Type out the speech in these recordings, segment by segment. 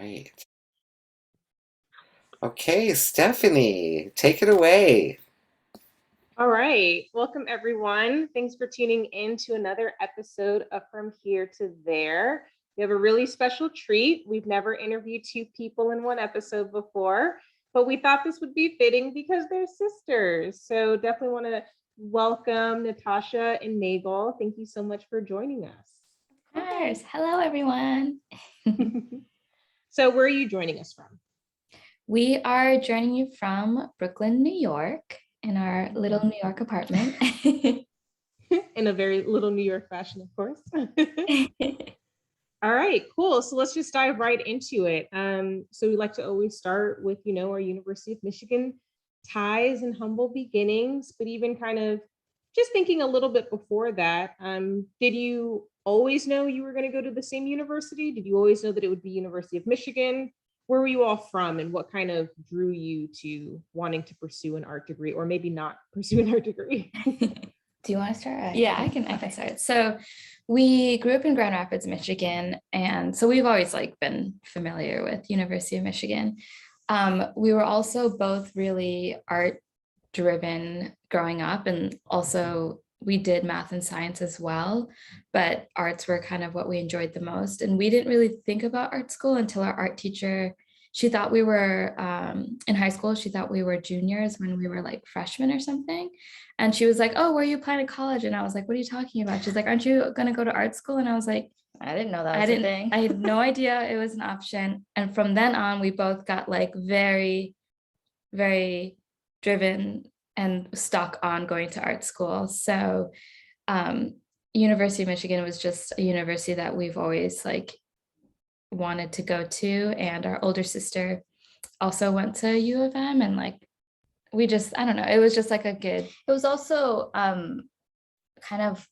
right. Okay, Stephanie, take it away. All right. Welcome, everyone. Thanks for tuning in to another episode of From Here to There. We have a really special treat. We've never interviewed two people in one episode before, but we thought this would be fitting because they're sisters. So definitely want to welcome Natasha and Meghal. Thank you so much for joining us. Of course. Hello, everyone. So where are you joining us from? We are joining you from Brooklyn, New York, in our little New York apartment. In a very little New York fashion, of course. All right, cool. So let's just dive right into it. So we like to always start with, our University of Michigan ties and humble beginnings, but even kind of just thinking a little bit before that, did you always know you were going to go to the same university? Did you always know that it would be University of Michigan? Where were you all from, and what kind of drew you to wanting to pursue an art degree, or maybe not pursue an art degree? Do you want to start? Yeah, I can start. So we grew up in Grand Rapids, Michigan. And so we've always been familiar with University of Michigan. We were also both really art driven growing up. And also we did math and science as well, but arts were kind of what we enjoyed the most. And we didn't really think about art school until our art teacher, she thought we were in high school, she thought we were juniors when we were freshmen or something. And she was like, oh, where are you applying to college? And I was like, what are you talking about? She's like, aren't you going to go to art school? And I was like, I didn't know that was a thing. I had no idea it was an option. And from then on, we both got very, very driven and stuck on going to art school. So University of Michigan was just a university that we've always wanted to go to. And our older sister also went to U of M, and we just, I don't know, it was just a good. It was also kind of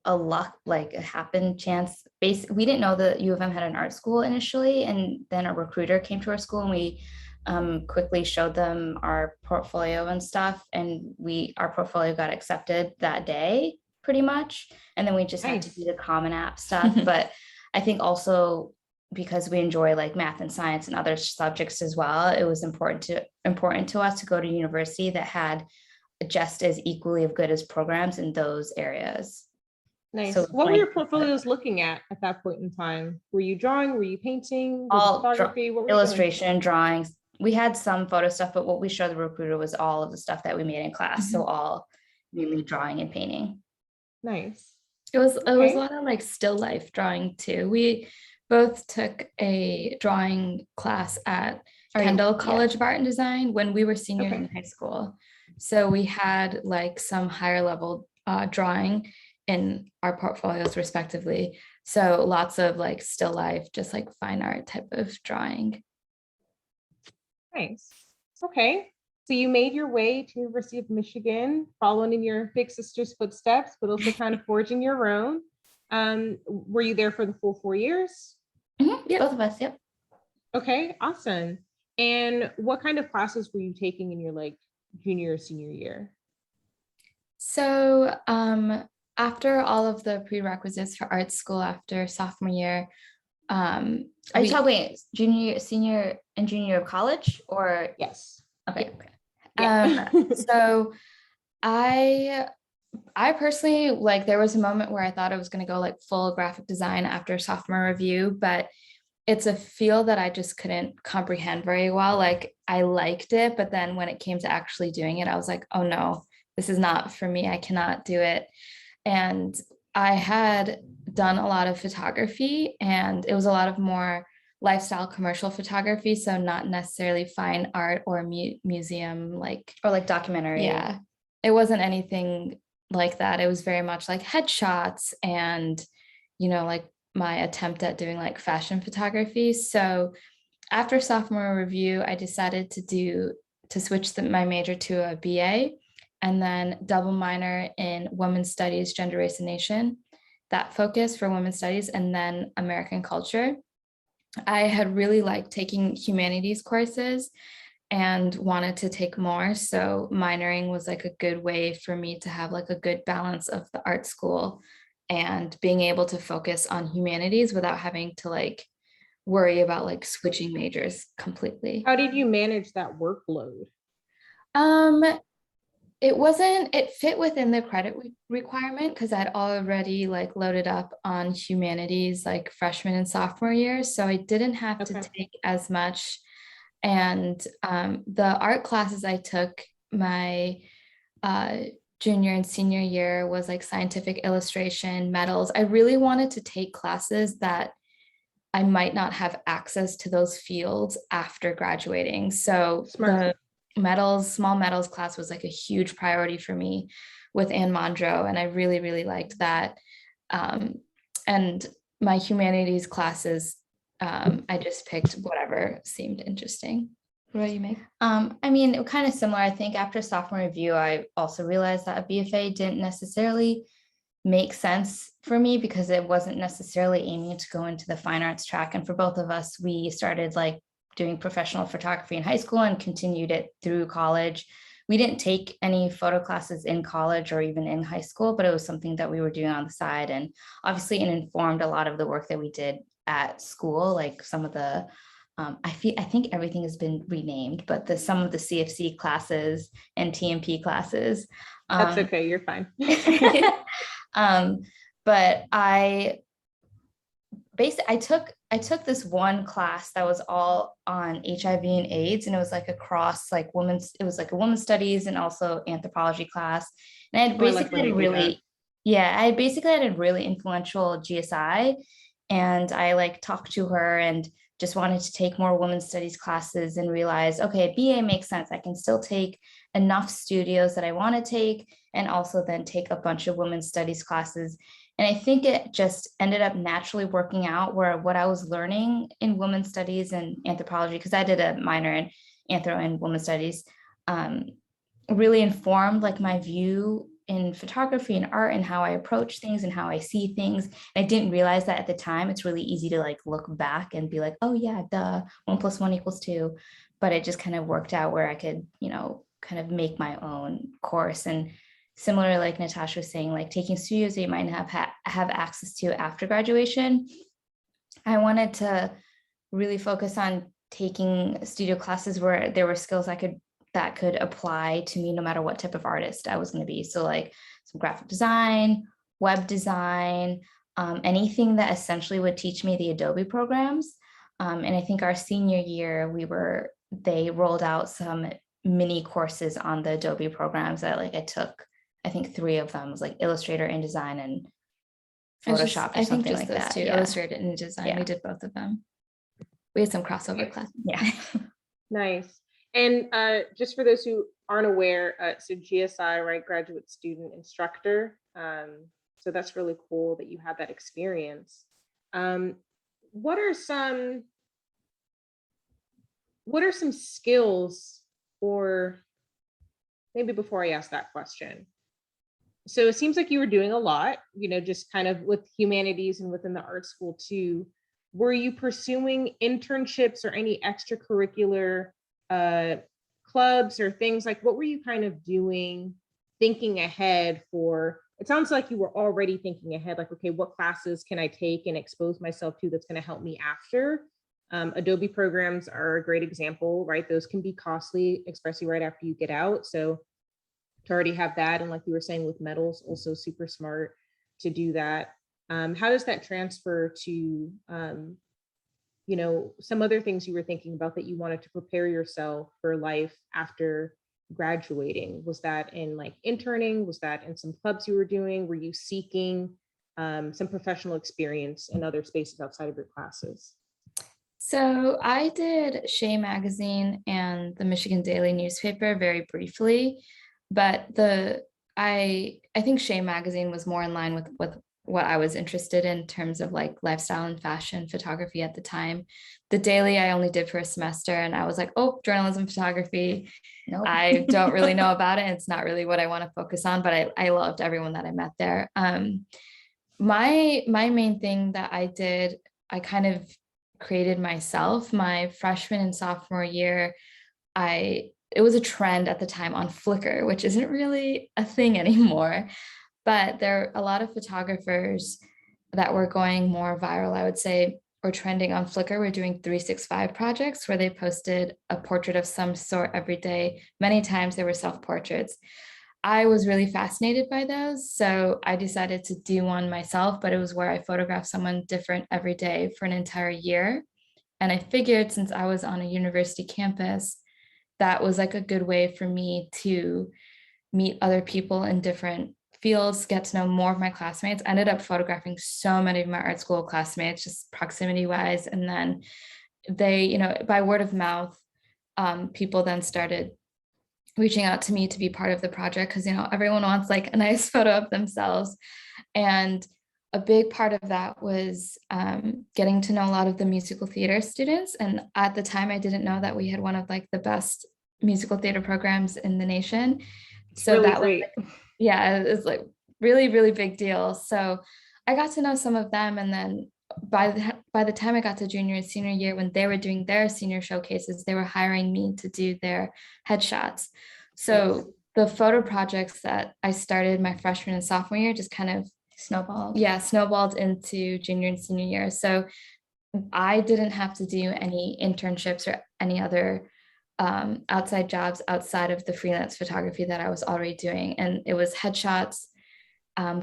a luck, a happen chance base. We didn't know that U of M had an art school initially, and then a recruiter came to our school, and we quickly showed them our portfolio and stuff, and our portfolio got accepted that day pretty much. And then we just had to do the Common App stuff. But I think also because we enjoy math and science and other subjects as well, it was important to us to go to university that had just as equally of good as programs in those areas. Nice. So what were your portfolios looking at that point in time? Were you drawing? Were you painting? All photography? What were illustration, drawings. We had some photo stuff, but what we showed the recruiter was all of the stuff that we made in class. Mm-hmm. So all mainly drawing and painting. Nice. It was a lot of still life drawing too. We both took a drawing class at Kendall College of Art and Design when we were seniors in high school. So we had some higher level drawing in our portfolios respectively. So lots of still life, just fine art type of drawing. Nice. Okay. So you made your way to University of Michigan, following in your big sister's footsteps, but also kind of forging your own. Were you there for the full 4 years? Mm-hmm. Yep. Both of us. Yep. Okay, awesome. And what kind of classes were you taking in your junior or senior year? So after all of the prerequisites for art school after sophomore year, are you talking junior, senior, and junior of college, or? Yes. Okay. Yeah. So I personally, there was a moment where I thought I was going to go full graphic design after sophomore review, but it's a field that I just couldn't comprehend very well. I liked it, but then when it came to actually doing it, I was like, oh no, this is not for me. I cannot do it. And I had done a lot of photography, and it was a lot of more lifestyle commercial photography. So not necessarily fine art or museum, or documentary. Yeah. It wasn't anything like that. It was very much headshots and, my attempt at doing fashion photography. So after sophomore review, I decided to switch my major to a BA, and then double minor in women's studies, gender, race, and nation, that focus for women's studies, and then American culture. I had really liked taking humanities courses and wanted to take more. So minoring was a good way for me to have a good balance of the art school and being able to focus on humanities without having to worry about like switching majors completely. How did you manage that workload? It fit within the credit requirement because I'd already like loaded up on humanities like freshman and sophomore year. So I didn't have to take as much. And the art classes I took my junior and senior year was like scientific illustration, metals. I really wanted to take classes that I might not have access to those fields after graduating. So the small metals class was like a huge priority for me with Anne Mondro, and I really, really liked that. And my humanities classes, I just picked whatever seemed interesting. What about you, Meg? I mean, kind of similar. I think after sophomore review, I also realized that a BFA didn't necessarily make sense for me because it wasn't necessarily aiming to go into the fine arts track. And for both of us, we started like doing professional photography in high school and continued it through college. We didn't take any photo classes in college or even in high school, but it was something that we were doing on the side. And obviously it informed a lot of the work that we did at school, like some of the, I think everything has been renamed, but some of the CFC classes and TMP classes. That's okay, you're fine. But I took this one class that was all on HIV and AIDS, and it was like across like it was like a women's studies and also anthropology class. And I had basically I basically had a really influential GSI, and I like talked to her and just wanted to take more women's studies classes and realize, okay, BA makes sense. I can still take enough studios that I want to take and also then take a bunch of women's studies classes. And I think it just ended up naturally working out where what I was learning in women's studies and anthropology, because I did a minor in anthro and women's studies, really informed like my view in photography and art and how I approach things and how I see things. And I didn't realize that at the time. It's really easy to like look back and be like, oh yeah, duh, 1 + 1 = 2. But it just kind of worked out where I could, kind of make my own course. And similar, like Natasha was saying, like taking studios that you might have access to after graduation. I wanted to really focus on taking studio classes where there were skills that could apply to me no matter what type of artist I was going to be. So like some graphic design, web design, anything that essentially would teach me the Adobe programs. And I think our senior year, they rolled out some mini courses on the Adobe programs that like I took. I think 3 of them was like Illustrator, InDesign, and Photoshop or something like that. Yeah. Illustrator and InDesign. Yeah. We did both of them. We had some crossover classes. Yeah. Nice. And just for those who aren't aware, so GSI, right, graduate student instructor. So that's really cool that you had that experience. What are some skills, or maybe before I ask that question. So it seems like you were doing a lot, just kind of with humanities and within the art school too. Were you pursuing internships or any extracurricular clubs or things? Like, what were you kind of doing, thinking ahead for? It sounds like you were already thinking ahead, like, okay, what classes can I take and expose myself to that's going to help me after? Adobe programs are a great example, right? Those can be costly, especially right after you get out. So to already have that, and like you were saying with metals, also super smart to do that. How does that transfer to some other things you were thinking about that you wanted to prepare yourself for life after graduating? Was that in like interning? Was that in some clubs you were doing? Were you seeking some professional experience in other spaces outside of your classes? So I did Shea Magazine and the Michigan Daily newspaper very briefly, but I think Shea Magazine was more in line with what I was interested in terms of like lifestyle and fashion photography at the time. The Daily I only did for a semester, and I was like, oh, journalism photography. Nope. I don't really know about it. It's not really what I want to focus on, but I loved everyone that I met there. My main thing that I did, I kind of created myself. My freshman and sophomore year, it was a trend at the time on Flickr, which isn't really a thing anymore. But there are a lot of photographers that were going more viral, I would say, or trending on Flickr were doing 365 projects where they posted a portrait of some sort every day. Many times they were self-portraits. I was really fascinated by those, so I decided to do one myself, but it was where I photographed someone different every day for an entire year. And I figured since I was on a university campus, that was like a good way for me to meet other people in different fields, get to know more of my classmates. I ended up photographing so many of my art school classmates, just proximity wise. And then they, you know, by word of mouth, people then started reaching out to me to be part of the project because, you know, everyone wants like a nice photo of themselves. And a big part of that was getting to know a lot of the musical theater students. And at the time, I didn't know that we had one of like the best musical theater programs in the nation. So really that great. was like, yeah, it was like really, really big deal. So I got to know some of them. And then by the time I got to junior and senior year, when they were doing their senior showcases, they were hiring me to do their headshots. So the photo projects that I started my freshman and sophomore year just kind of snowballed into junior and senior year. So I didn't have to do any internships or any other outside jobs outside of the freelance photography that I was already doing. And it was headshots,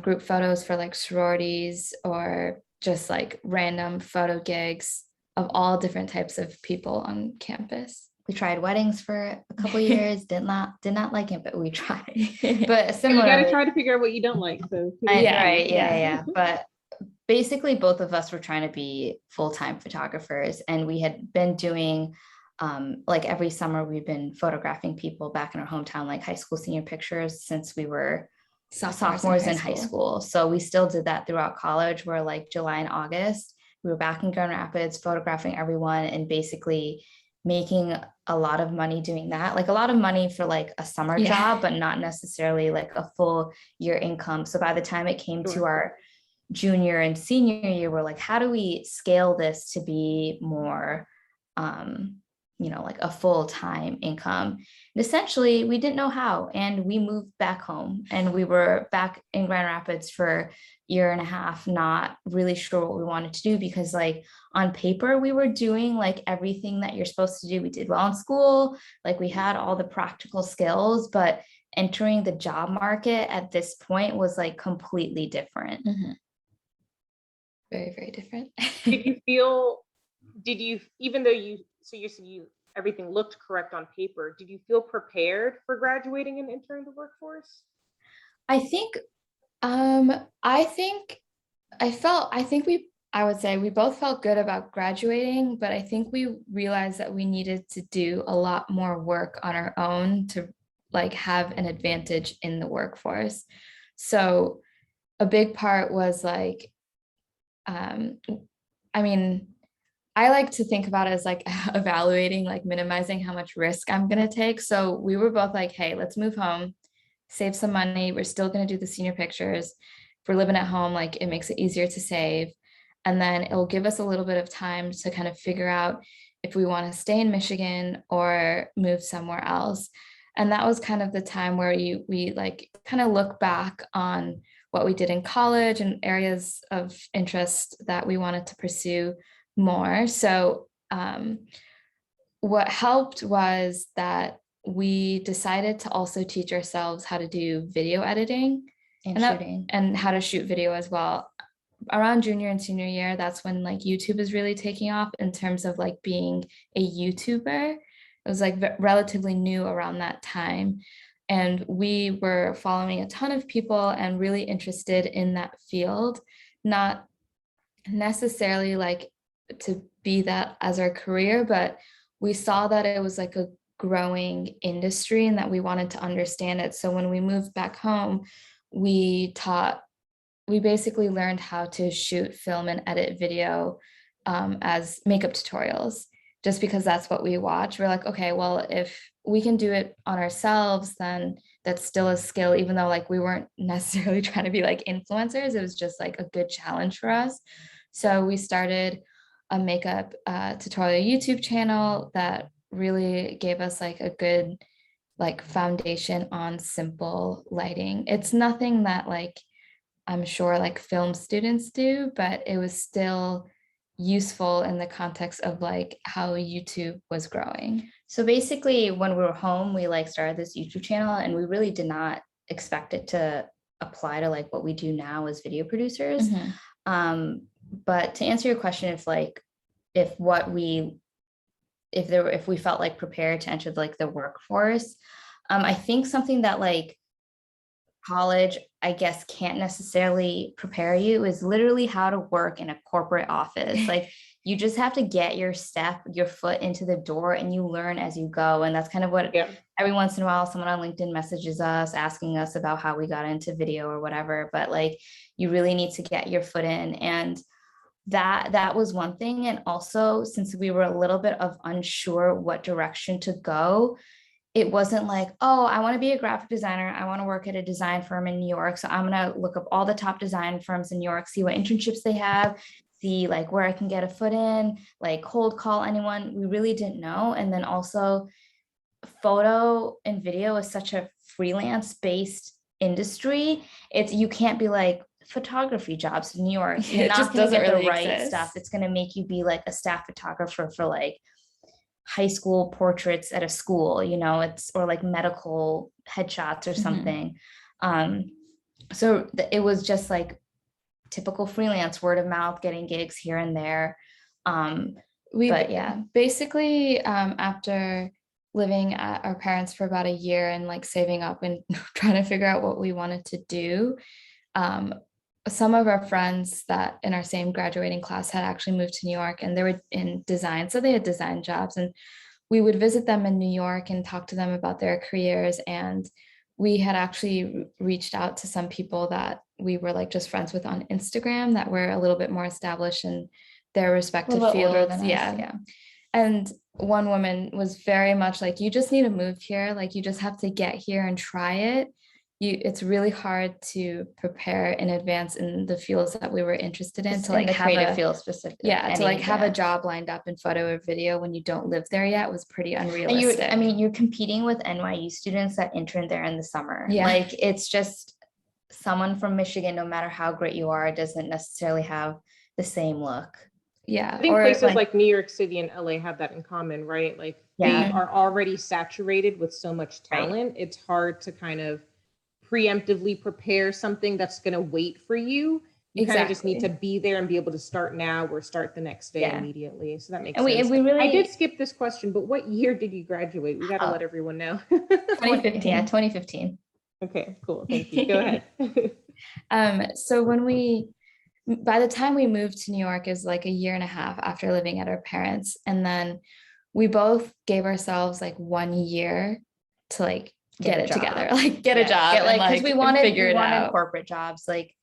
group photos for like sororities, or just like random photo gigs of all different types of people on campus. We tried weddings for a couple of years, did not like it, but we tried. But You gotta try to figure out what you don't like. So yeah. But basically both of us were trying to be full-time photographers, and we had been doing like every summer we've been photographing people back in our hometown, like high school senior pictures, since we were sophomores in high school. So we still did that throughout college, where like July and August we were back in Grand Rapids photographing everyone and basically making a lot of money doing that, like a lot of money for like a summer job, but not necessarily like a full year income. So by the time it came to our junior and senior year, we're like, how do we scale this to be more, you know, like a full-time income? And essentially we didn't know how, and we moved back home, and we were back in Grand Rapids for year and a half, not really sure what we wanted to do, because like on paper we were doing like everything that you're supposed to do. We did well in school, like we had all the practical skills, but entering the job market at this point was like completely different. Very, very different. Did you, even though you said everything looked correct on paper, did you feel prepared for graduating and entering the workforce? I think I would say we both felt good about graduating, but I think we realized that we needed to do a lot more work on our own to like have an advantage in the workforce. So a big part was like, I mean, I like to think about it as like evaluating, like minimizing how much risk I'm going to take. So we were both like, hey, let's move home, save some money. We're still going to do the senior pictures. If we're living at home, like it makes it easier to save. And then it'll give us a little bit of time to kind of figure out if we want to stay in Michigan or move somewhere else. And that was kind of the time where we like kind of look back on what we did in college and areas of interest that we wanted to pursue more. So what helped was that we decided to also teach ourselves how to do video editing and shooting, and how to shoot video as well. Around junior and senior year, that's when like YouTube is really taking off in terms of like being a YouTuber. It was like relatively new around that time. And we were following a ton of people and really interested in that field, not necessarily like to be that as our career, but we saw that it was like a growing industry and that we wanted to understand it. So when we moved back home, we basically learned how to shoot, film, and edit video as makeup tutorials, just because that's what we watch. We're like, okay, well, if we can do it on ourselves, then that's still a skill, even though like we weren't necessarily trying to be like influencers. It was just like a good challenge for us. So we started a makeup tutorial YouTube channel that really gave us like a good like foundation on simple lighting. It's nothing that like I'm sure like film students do, but it was still useful in the context of like how YouTube was growing? So basically, when we were home, we like started this YouTube channel, and we really did not expect it to apply to like what we do now as video producers. But to answer your question, if we felt like prepared to enter like the workforce, I think something that like college, I guess, can't necessarily prepare you is literally how to work in a corporate office. Like you just have to get your foot into the door, and you learn as you go. And that's kind of what every once in a while someone on LinkedIn messages us asking us about how we got into video or whatever. But like you really need to get your foot in. And that was one thing. And also, since we were a little bit of unsure what direction to go, it wasn't like, oh, I want to be a graphic designer. I want to work at a design firm in New York. So I'm going to look up all the top design firms in New York, see what internships they have, see like where I can get a foot in, like cold call anyone. We really didn't know. And then also photo and video is such a freelance based industry. You can't be like photography jobs in New York. You're not going to get the right stuff. It's going to make you be like a staff photographer for like high school portraits at a school, or like medical headshots or something. So it was just like typical freelance, word of mouth, getting gigs here and there. Basically, after living at our parents for about a year and like saving up and trying to figure out what we wanted to do, some of our friends that in our same graduating class had actually moved to New York, and they were in design. So they had design jobs, and we would visit them in New York and talk to them about their careers. And we had actually reached out to some people that we were like just friends with on Instagram that were a little bit more established in their respective fields. And one woman was very much like, you just need to move here. Like you just have to get here and try it. It's really hard to prepare in advance in the fields that we were interested in, to like have creative field specific. To like have a job lined up in photo or video when you don't live there yet was pretty unrealistic. You're competing with NYU students that intern there in the summer. Like it's just someone from Michigan, no matter how great you are, doesn't necessarily have the same look. I think places like New York City and LA have that in common, right? Like they are already saturated with so much talent. It's hard to kind of preemptively prepare something that's going to wait for you. You kind of just need to be there and be able to start now or start the next day immediately. So that makes sense. I did skip this question, but what year did you graduate? We got to let everyone know. 2015. 2015. Okay, cool. Thank you. Go ahead. So by the time we moved to New York, is like a year and a half after living at our parents. And then we both gave ourselves like 1 year to like get it together, like get a job, because we wanted corporate jobs. Like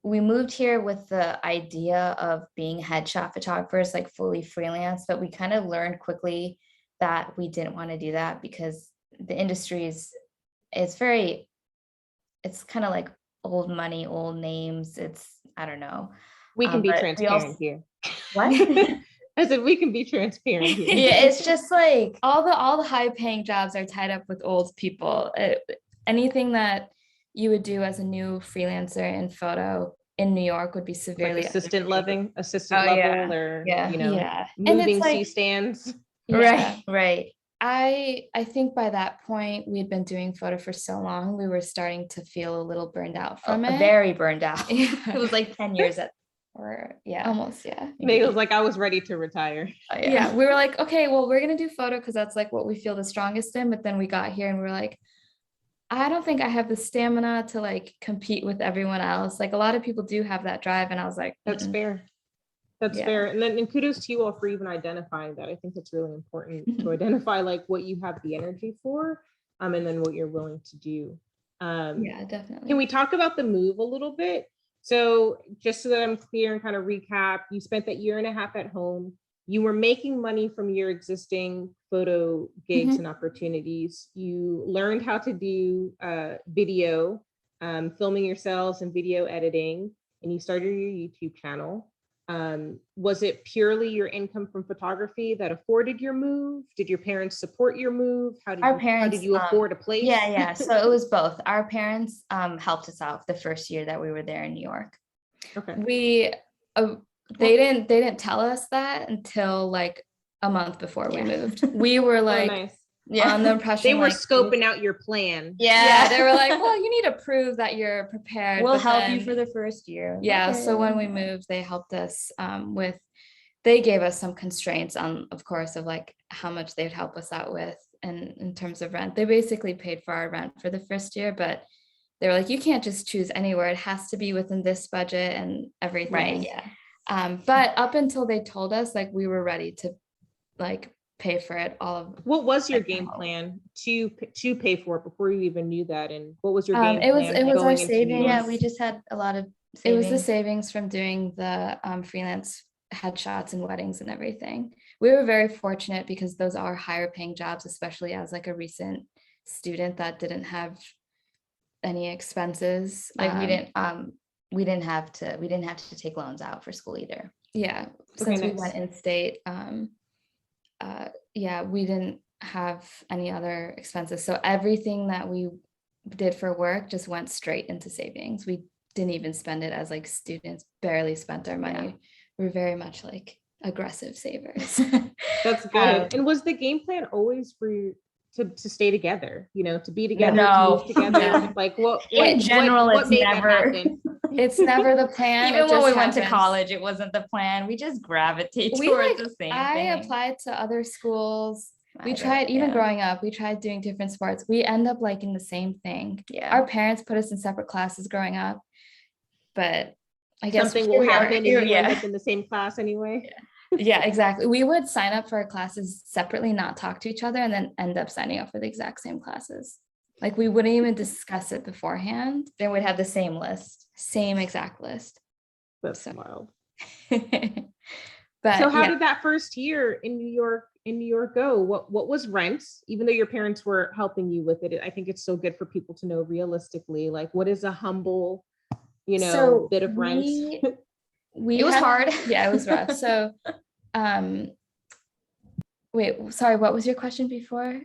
we moved here with the idea of being headshot photographers, like fully freelance, but we kind of learned quickly that we didn't want to do that because the industry it's kind of like old money, old names. I don't know. We can be transparent here. What? I said we can be transparent here. It's just like all the high paying jobs are tied up with old people. Anything that you would do as a new freelancer in photo in New York would be severely like assistant level, or moving C-stands. Right. I think by that point we'd been doing photo for so long, we were starting to feel a little burned out from it. Very burned out. It was like 10 years almost. Meghal's like, I was ready to retire. We were like, okay, well, we're gonna do photo because that's like what we feel the strongest in. But then we got here and we were like, I don't think I have the stamina to like compete with everyone else. Like a lot of people do have that drive, and I was like, that's fair. That's fair. And kudos to you all for even identifying that. I think it's really important to identify like what you have the energy for, and then what you're willing to do. Definitely. Can we talk about the move a little bit? So just so that I'm clear and kind of recap, you spent that year and a half at home. You were making money from your existing photo gigs and opportunities. You learned how to do video, filming yourselves and video editing, and you started your YouTube channel. Was it purely your income from photography that afforded your move? Did your parents support your move? How did you afford a place? So it was both. Our parents helped us out the first year that we were there in New York. Okay. We they didn't tell us that until like a month before we moved. We were like nice. on the impression They were like, scoping out your plan. yeah, they were like, well, you need to prove that you're prepared. We'll but help then- you for the first year. Yeah, Okay. so when we moved, they helped us with, they gave us some constraints on, of course, of like how much they'd help us out with, and in terms of rent. They basically paid for our rent for the first year, but they were like, you can't just choose anywhere. It has to be within this budget and everything. Right, yeah. But up until they told us, like, we were ready to like pay for it all of. What was your like, game all. plan to pay for it before you even knew that? And what was your game It was plan our going into New savings. York? Yeah, we just had a lot of It was the savings. savings from doing the freelance headshots and weddings and everything. We were very fortunate because those are higher paying jobs, especially as like a recent student that didn't have any expenses. Like we didn't have to take loans out for school either. Yeah, Okay, since we nice. went in state, yeah, we didn't have any other expenses. So everything that we did for work just went straight into savings. We didn't even spend it as like students, barely spent our money. Yeah. We're very much like aggressive savers. That's good. And was the game plan always for you to stay together, to be together, No. to move together? No. Like what In general, what it's made that never. happen? It's never the plan. Even it when we just went to happens. college, it wasn't the plan. We just gravitate We towards like, the same I thing. applied to other schools. We I tried, don't- even yeah. growing up, we tried doing different sports. We end up liking the same thing. Yeah. Our parents put us in separate classes growing up, but I guess Something here will we are. happen and you end Yeah. up in the same class anyway. Yeah, exactly. We would sign up for our classes separately, not talk to each other, and then end up signing up for the exact same classes. Like we wouldn't even discuss it beforehand. Then we'd have the same list. Same exact list. That's So- wild. But So how yeah. did that first year in New York go? What was rent? Even though your parents were helping you with it, I think it's so good for people to know realistically, like what is a humble, So bit of rent? We It was had- hard. Yeah, it was rough. So wait, sorry, what was your question before?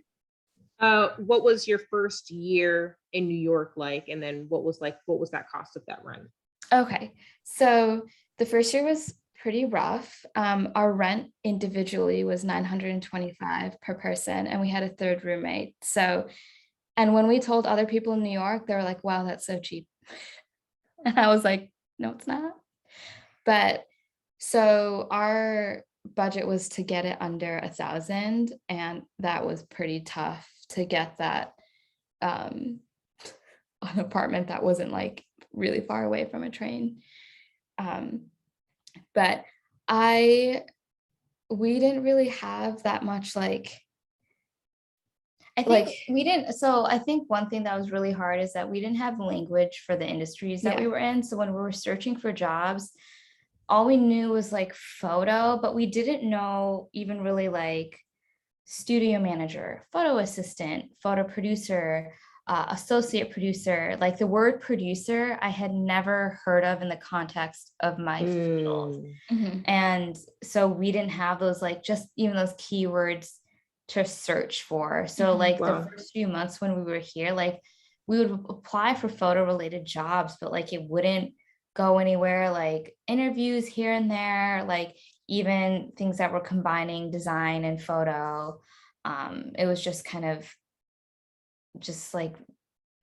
What was your first year in New York like? And then what was that cost of that rent? Okay, so the first year was pretty rough. Our rent individually was $925 per person, and we had a third roommate. So, and when we told other people in New York, they were like, wow, that's so cheap. And I was like, no, it's not. But so our budget was to get it under 1,000, and that was pretty tough to get that an apartment that wasn't like really far away from a train. But we didn't really have that much like. I think we didn't. So I think one thing that was really hard is that we didn't have language for the industries that we were in. So when we were searching for jobs, all we knew was like photo, but we didn't know even really like studio manager, photo assistant, photo producer, associate producer. Like the word producer, I had never heard of in the context of my field. And so we didn't have those, like just even those keywords to search for. So like the first few months when we were here, like we would apply for photo related jobs, but like it wouldn't go anywhere, like interviews here and there, like even things that were combining design and photo. It was just kind of just like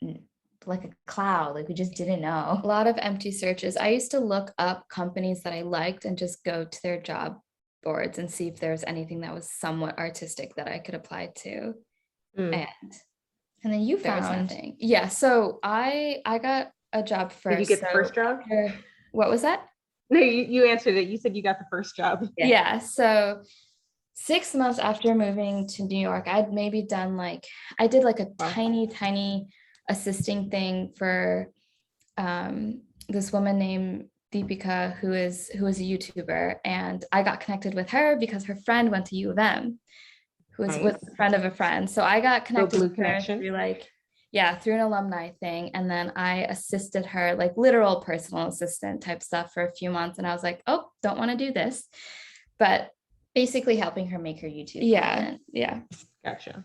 a cloud, like we just didn't know. A lot of empty searches. I used to look up companies that I liked and just go to their job boards and see if there's anything that was somewhat artistic that I could apply to. And then you there was found nothing. Yeah, so I got a job first. Did you get the first job? What was that? No, you answered it. You said you got the first job. Yeah, so 6 months after moving to New York, I'd maybe done like, I did like a tiny assisting thing for this woman named Deepika, who is a YouTuber, and I got connected with her because her friend went to U of M, who was with a friend of a friend. So I got connected with her through an alumni thing, and then I assisted her, like literal personal assistant type stuff for a few months, and I was like, oh, don't want to do this, but basically helping her make her YouTube content. Yeah. Gotcha.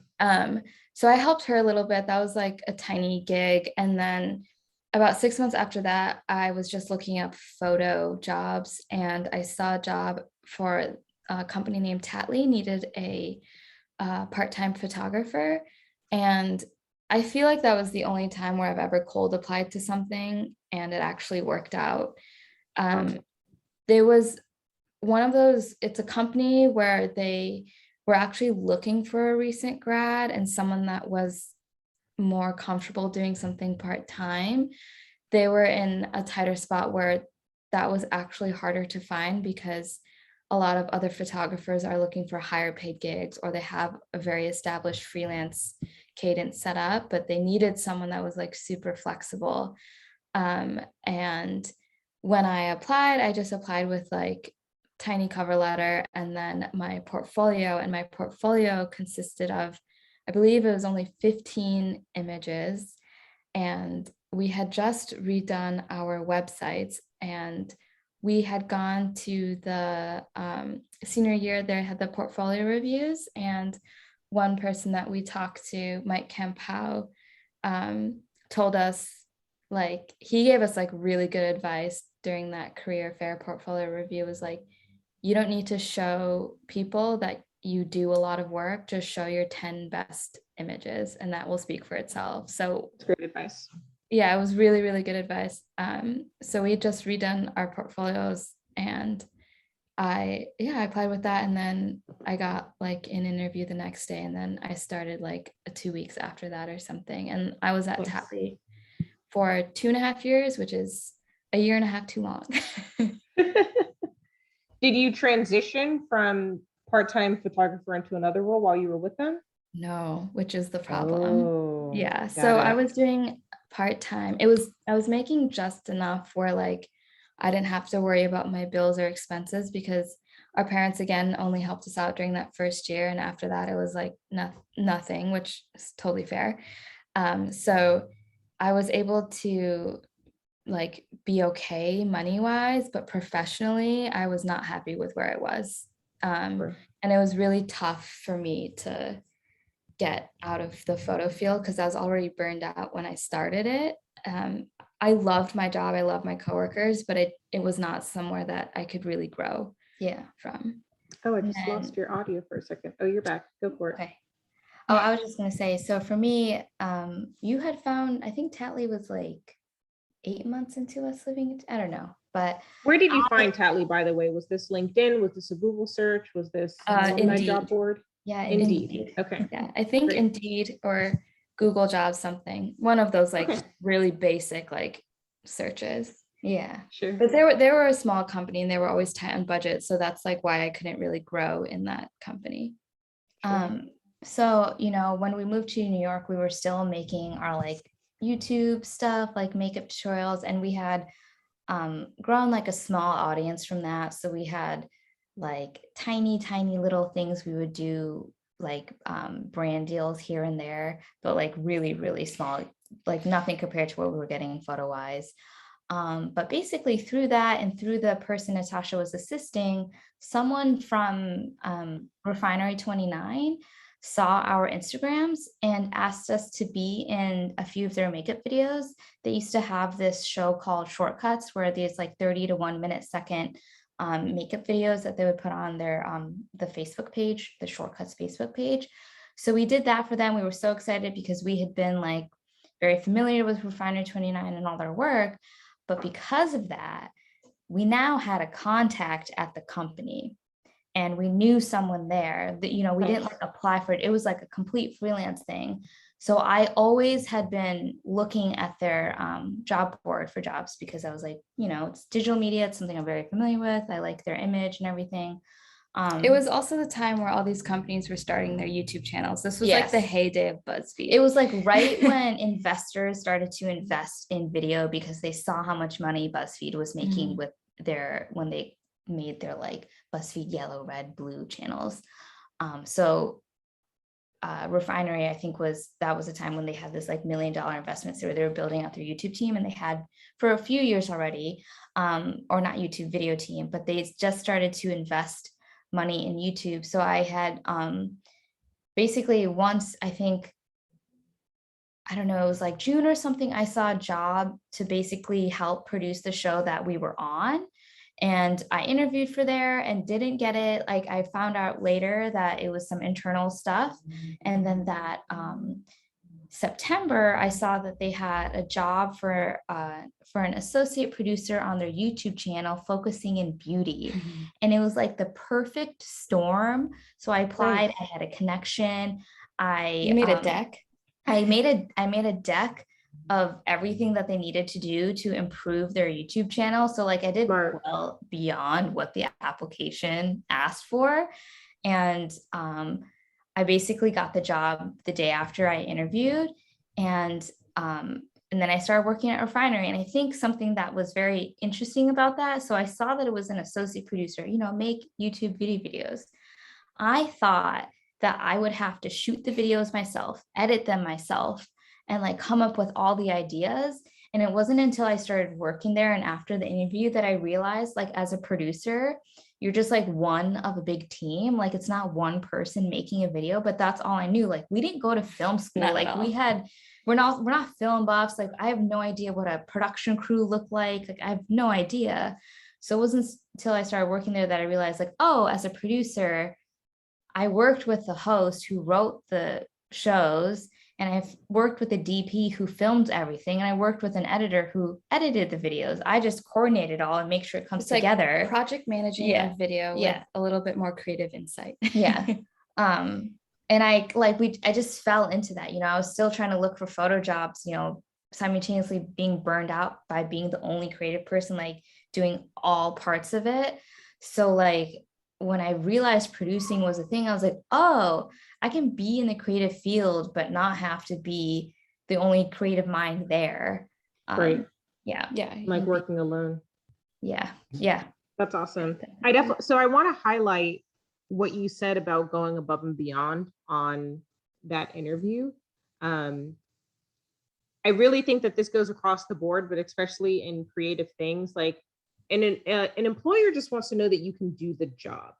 So I helped her a little bit. That was like a tiny gig. And then about 6 months after that, I was just looking up photo jobs, and I saw a job for a company named Tatley needed a part-time photographer. And I feel like that was the only time where I've ever cold applied to something and it actually worked out. There was one of those, it's a company where they were actually looking for a recent grad and someone that was more comfortable doing something part-time. They were in a tighter spot where that was actually harder to find because a lot of other photographers are looking for higher paid gigs, or they have a very established freelance cadence set up, but they needed someone that was like super flexible. And when I applied, I just applied with like tiny cover letter and then my portfolio, and my portfolio consisted of, I believe it was only 15 images, and we had just redone our websites, and we had gone to the senior year, they had the portfolio reviews, and one person that we talked to, Mike Campau, told us, like, he gave us like really good advice during that career fair portfolio review, was like, you don't need to show people that you do a lot of work, just show your 10 best images and that will speak for itself. So that's great advice. Yeah, it was really, really good advice. So we had just redone our portfolios, and I applied with that, and then I got like an interview the next day, and then I started like 2 weeks after that or something. And I was at Tatley for 2.5 years, which is a year and a half too long. Did you transition from part-time photographer into another role while you were with them? No, which is the problem. Oh, yeah. So I was doing part-time. I was making just enough where like I didn't have to worry about my bills or expenses, because our parents again only helped us out during that first year, and after that it was like nothing, which is totally fair. So I was able to like be okay money wise, but professionally I was not happy with where I was. And it was really tough for me to get out of the photo field because I was already burned out when I started it. I loved my job, I love my coworkers, but it was not somewhere that I could really grow from. Oh, I just lost your audio for a second. Oh, you're back. Go for it. Okay. Oh, I was just gonna say, so for me, you had found, I think Tatley was like 8 months into us living, I don't know, but where did you find Tatley, by the way? Was this LinkedIn? Was this a Google search? Was this my job board? Yeah, Indeed. Okay. Yeah, I think Great. Indeed or Google Jobs, something, one of those like really basic like searches. Yeah, sure. But they were a small company and they were always tight on budget, so that's like why I couldn't really grow in that company. Sure. So when we moved to New York, we were still making our like YouTube stuff, like makeup tutorials, and we had grown like a small audience from that. So we had like tiny little things we would do, like brand deals here and there, but like really, really small, like nothing compared to what we were getting photo wise. But basically through that and through the person Natasha was assisting, someone from Refinery 29 saw our Instagrams and asked us to be in a few of their makeup videos. They used to have this show called Shortcuts, where there's like 30 to 1 minute second makeup videos that they would put on their the Facebook page, the Shortcuts Facebook page. So we did that for them. We were so excited because we had been like very familiar with Refinery 29 and all their work. But because of that, we now had a contact at the company and we knew someone there that, we didn't like apply for it. It was like a complete freelance thing. So I always had been looking at their job board for jobs because I was like, it's digital media. It's something I'm very familiar with. I like their image and everything. It was also the time where all these companies were starting their YouTube channels. This was like the heyday of BuzzFeed. It was like right when investors started to invest in video because they saw how much money BuzzFeed was making with when they made their like BuzzFeed yellow, red, blue channels. So Refinery, I think that was a time when they had this like $1 million investment. So they were building out their YouTube team, and they had for a few years already, or not YouTube video team, but they just started to invest money in YouTube. So I had basically once, I think I don't know, it was like June or something, I saw a job to basically help produce the show that we were on. And I interviewed for there and didn't get it. Like I found out later that it was some internal stuff. And then that September, I saw that they had a job for an associate producer on their YouTube channel focusing in beauty. And it was like the perfect storm. So I applied, I had a connection. You made a deck? I made a deck of everything that they needed to do to improve their YouTube channel. So like I did well beyond what the application asked for. And I basically got the job the day after I interviewed. And then I started working at a refinery. And I think something that was very interesting about that. So I saw that it was an associate producer, you know, make YouTube beauty videos. I thought that I would have to shoot the videos myself, edit them myself, and like come up with all the ideas. And it wasn't until I started working there and after the interview that I realized, like, as a producer, you're just like one of a big team. Like it's not one person making a video, but that's all I knew. Like we didn't go to film school. Not like we're not film buffs. Like I have no idea what a production crew looked like. Like I have no idea. So it wasn't until I started working there that I realized, like, oh, as a producer, I worked with the host who wrote the shows, and I've worked with the DP who filmed everything, and I worked with an editor who edited the videos. I just coordinate it all and make sure it comes together. Like project managing a video with a little bit more creative insight. And I just fell into that. You know, I was still trying to look for photo jobs, you know, simultaneously being burned out by being the only creative person, like doing all parts of it. So like when I realized producing was a thing, I was like, oh, I can be in the creative field, but not have to be the only creative mind there. Yeah. Like working alone. Yeah. That's awesome. So I want to highlight what you said about going above and beyond on that interview. I really think that this goes across the board, but especially in creative things. Like an employer just wants to know that you can do the job.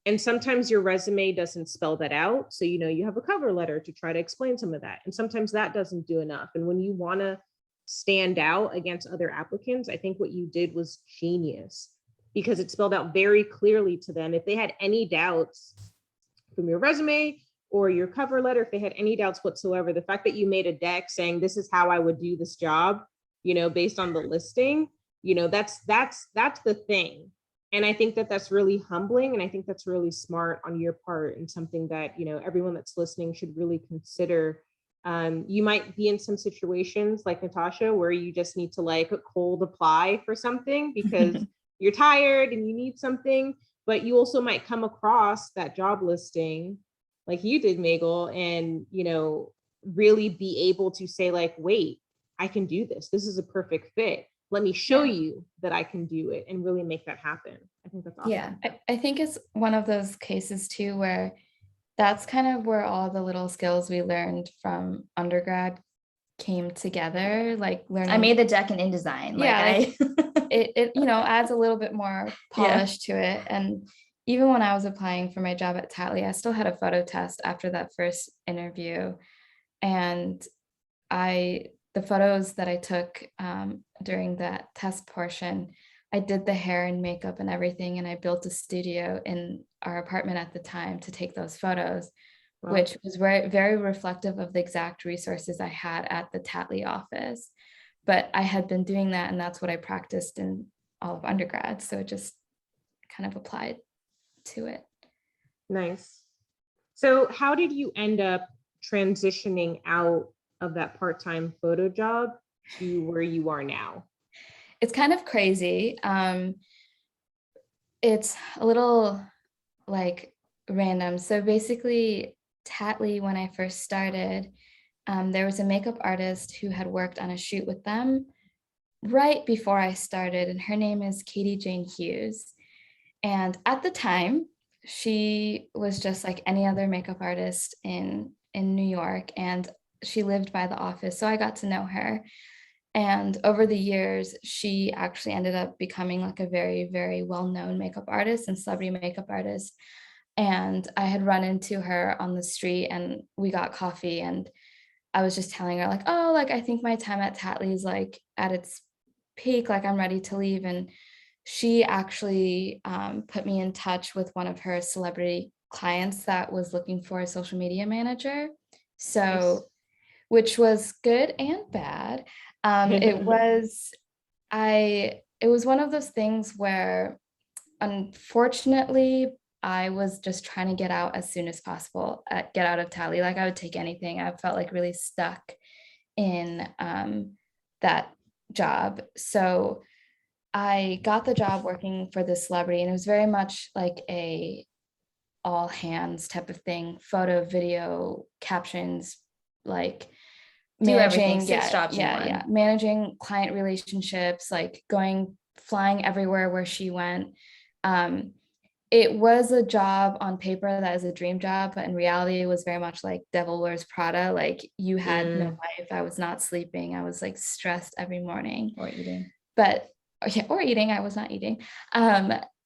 And sometimes your resume doesn't spell that out. So, you know, you have a cover letter to try to explain some of that. And sometimes that doesn't do enough. And when you want to stand out against other applicants, I think what you did was genius, because it spelled out very clearly to them. If they had any doubts from your resume or your cover letter, if they had any doubts whatsoever, the fact that you made a deck saying this is how I would do this job, you know, based on the listing, you know, that's the thing. And I think that that's really humbling. And I think that's really smart on your part, and something that, you know, everyone that's listening should really consider. You might be in some situations like Natasha, where you just need to like cold apply for something because you're tired and you need something, but you also might come across that job listing like you did, Meghal, and, you know, really be able to say like, wait, I can do this. This is a perfect fit. Let me show you that I can do it, and really make that happen. I think that's awesome. Yeah, I think it's one of those cases too, where that's kind of where all the little skills we learned from undergrad came together. Like learning. I made the deck in InDesign. It you know, adds a little bit more polish to it. And even when I was applying for my job at Tatley, I still had a photo test after that first interview. And the photos that I took during that test portion, I did the hair and makeup and everything. And I built a studio in our apartment at the time to take those photos, which was very, very reflective of the exact resources I had at the Tatley office. But I had been doing that, and that's what I practiced in all of undergrad. So it just kind of applied to it. Nice. So how did you end up transitioning out of that part-time photo job to where you are now? It's kind of crazy. It's a little like random. So basically, Tatley, when I first started, there was a makeup artist who had worked on a shoot with them right before I started, and her name is Katie Jane Hughes. And at the time, she was just like any other makeup artist in New York, and she lived by the office. So I got to know her. And over the years, she actually ended up becoming like a very, very well-known makeup artist and celebrity makeup artist. And I had run into her on the street, and we got coffee, and I was just telling her like, oh, like I think my time at Tattly is like at its peak, like I'm ready to leave. And she actually put me in touch with one of her celebrity clients that was looking for a social media manager. So, Nice. which was good and bad. It was one of those things where, unfortunately, I was just trying to get out as soon as possible, get out of Tattly. Like I would take anything. I felt like really stuck in that job. So I got the job working for this celebrity, and it was very much like a all hands type of thing, photo, video, captions, like Do everything, managing, six jobs in one. managing client relationships, like flying everywhere where she went. It was a job on paper that is a dream job, but in reality, it was very much like Devil Wears Prada. Like you had no life. I was not sleeping. I was like stressed every morning. Or eating. But yeah, or eating. I was not eating.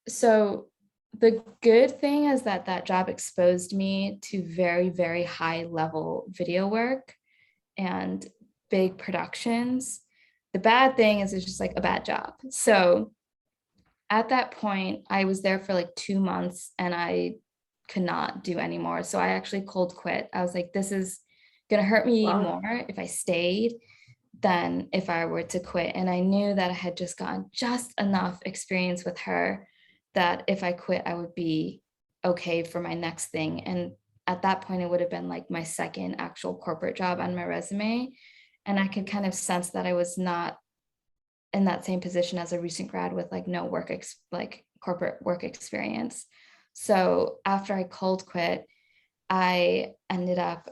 So the good thing is that that job exposed me to very, very high level video work and big productions. The bad thing is it's just like a bad job. So at that point, I was there for like 2 months and I could not do anymore. So I actually cold quit. I was like, this is gonna hurt me more if I stayed than if I were to quit. And I knew that I had just gotten just enough experience with her that if I quit, I would be okay for my next thing. And at that point, it would have been like my second actual corporate job on my resume. And I could kind of sense that I was not in that same position as a recent grad with like no like corporate work experience. So after I cold quit, I ended up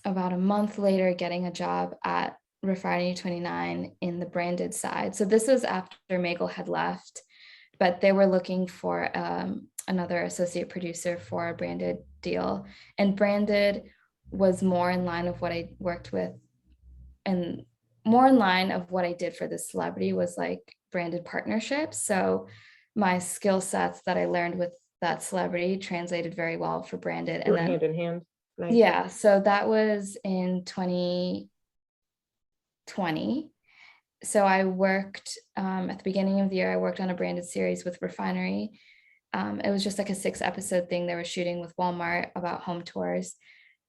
about a month later getting a job at Refinery 29 in the branded side. So this was after Meghal had left, but they were looking for another associate producer for a branded deal. And branded was more in line of what I worked with, and more in line of what I did for this celebrity was like branded partnerships. So my skill sets that I learned with that celebrity translated very well for branded. And then hand in hand. Nice. Yeah, so that was in 2020. So I worked at the beginning of the year, I worked on a branded series with Refinery. It was just like a 6-episode thing they were shooting with Walmart about home tours.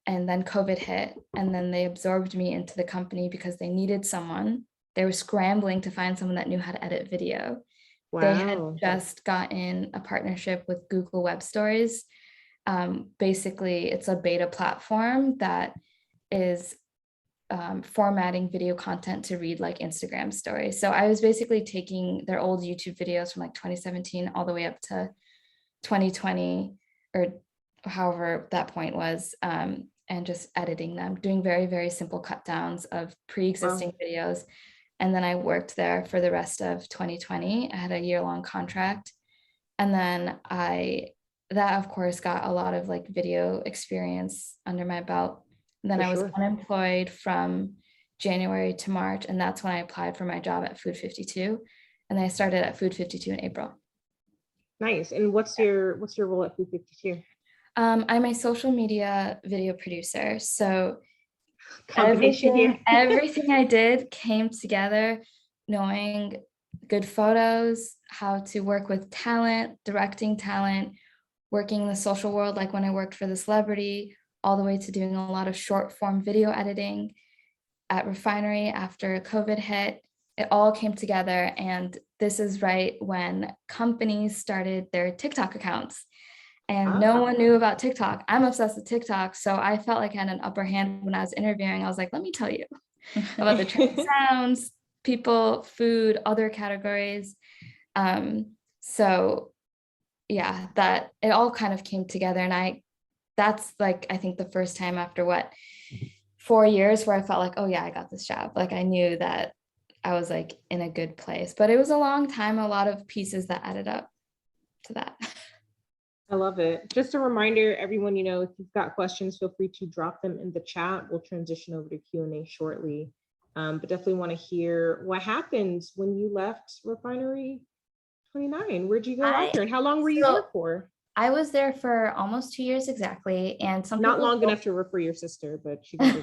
And then COVID hit, and then they absorbed me into the company because they needed someone. They were scrambling to find someone that knew how to edit video. Wow. They had just gotten a partnership with Google Web Stories. Basically, it's a beta platform that is formatting video content to read like Instagram stories. So I was basically taking their old YouTube videos from like 2017 all the way up to 2020 or however that point was, and just editing them, doing very, very simple cut downs of pre-existing videos. And then I worked there for the rest of 2020. I had a year-long contract. And then that of course got a lot of like video experience under my belt. And then I was unemployed from January to March. And that's when I applied for my job at Food 52. And I started at Food 52 in April. Nice. And what's your role at Food 52? I'm a social media video producer. So everything I did came together, knowing good photos, how to work with talent, directing talent, working in the social world, like when I worked for the celebrity, all the way to doing a lot of short form video editing at Refinery after COVID hit. It all came together. And this is right when companies started their TikTok accounts. And no one knew about TikTok. I'm obsessed with TikTok. So I felt like I had an upper hand when I was interviewing. I was like, let me tell you about the trend sounds, people, food, other categories. So yeah, that it all kind of came together. And that's like, I think the first time after 4 years where I felt like, oh yeah, I got this job. Like I knew that I was like in a good place, but it was a long time, a lot of pieces that added up to that. I love it. Just a reminder, everyone, if you've got questions, feel free to drop them in the chat. We'll transition over to Q&A shortly. But definitely want to hear what happened when you left Refinery 29. Where'd you go after? And how long were you there for? I was there for almost 2 years exactly. And some Not people long enough to refer your sister, but she got